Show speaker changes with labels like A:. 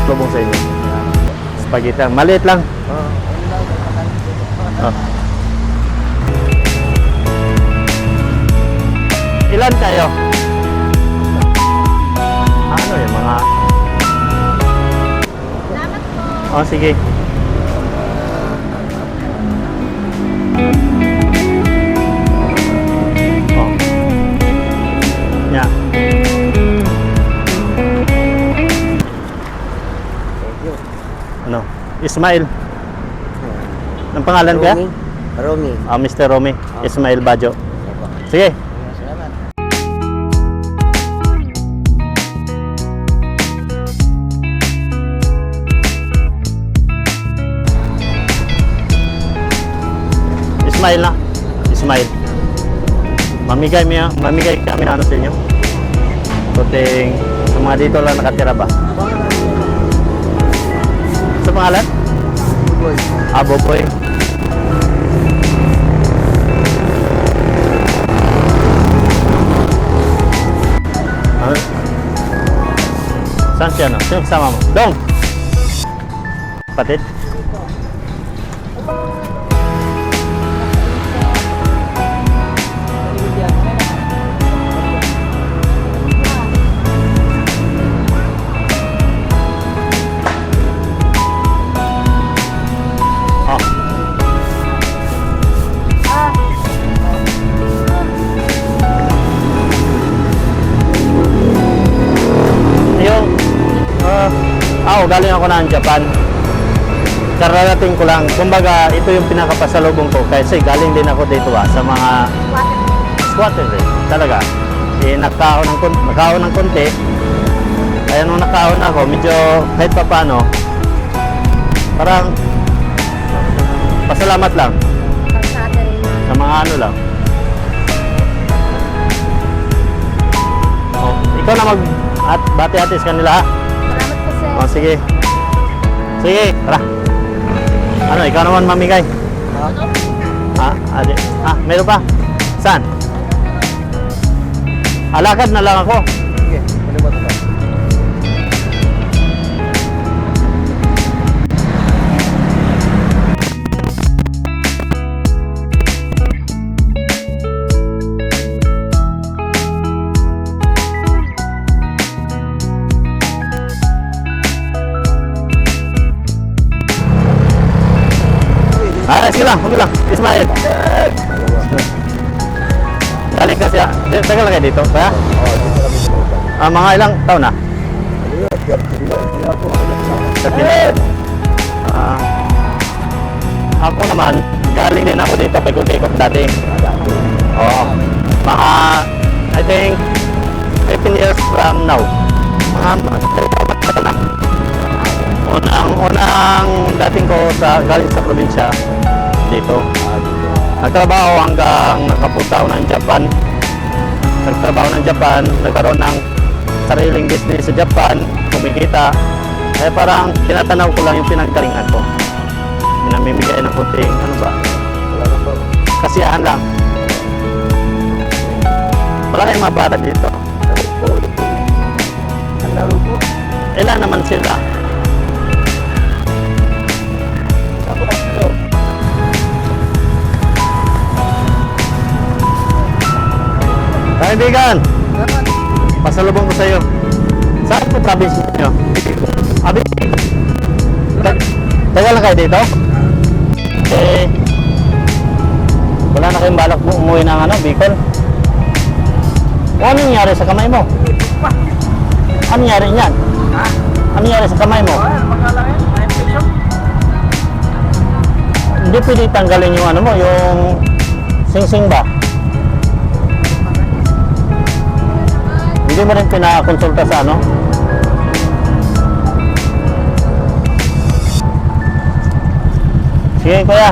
A: pasalubong sa inyo. Spaghetti lang. Maliit lang. Oh. Ilan kayo? Ano yung mga...
B: Salamat po.
A: Oh, sige. Oh. Nya. Ano? Ismail. Ang pangalan kaya?
C: Romy.
A: Mr. Romy. Ismail Bajo. Sige.
C: Salamat.
A: Ismail na. Ismail. Mamigay kami na ano sa inyo. Kuting sa mga dito lang nakatira ba? Sa pangalan?
C: Boy.
A: Boboy. Saan siya, no? Sino kasama mo? Dong! Patid? Oh. Galing ako ng Japan. Kararating ko lang. Kumbaga, ito yung pinakapasalubong ko kasi galing din ako dito sa mga squatter din. Talaga. Nakaon ng konti. Kaya nung nakaon ako, medyo kahit pa paano, parang pasalamat lang. Sa mga ano lang. Oh, ikaw na bati-atis kanila ha. Oh, sige. Sige, tara. Ano, ikaw naman mamigay. Ade. Meron pa? Saan? Alakad na lang ako.
C: Sige, ano ba ito?
A: Sige lang, huwag lang. Ismail. Galing kasi, tagal lang kayo dito, kaya?
C: Oo, dito kami sa loob.
A: Mga ilang taon na? Ako naman, galing din ako dito, pagkukikot dati. Oo. Mga, I think, 15 years from now. Unang dating ko galing sa probinsya dito. Nagtrabaho hanggang nakapunta ako ng Japan. Nagkaroon ng sariling business sa Japan, kumikita. Kaya parang tinatanaw ko lang yung pinaggalingan ko. Pinamimigay ng kunting, ano ba? Kasiyahan lang. Wala kayong mga bata dito. Ilan naman sila? Kaibigan, pasalubong ko sa iyo. Saan po province niyo? Abi. Tagal lang kayo dito? Wala na kayong balak mo umuwi ng Bicol? O ano nangyari sa kamay mo? Ano nangyari niyan? Ano nangyari sa kamay mo? Hindi pwede tanggalin yung yung sing-sing ba? Hindi mo rin pinakonsulta sa Sige, kuya.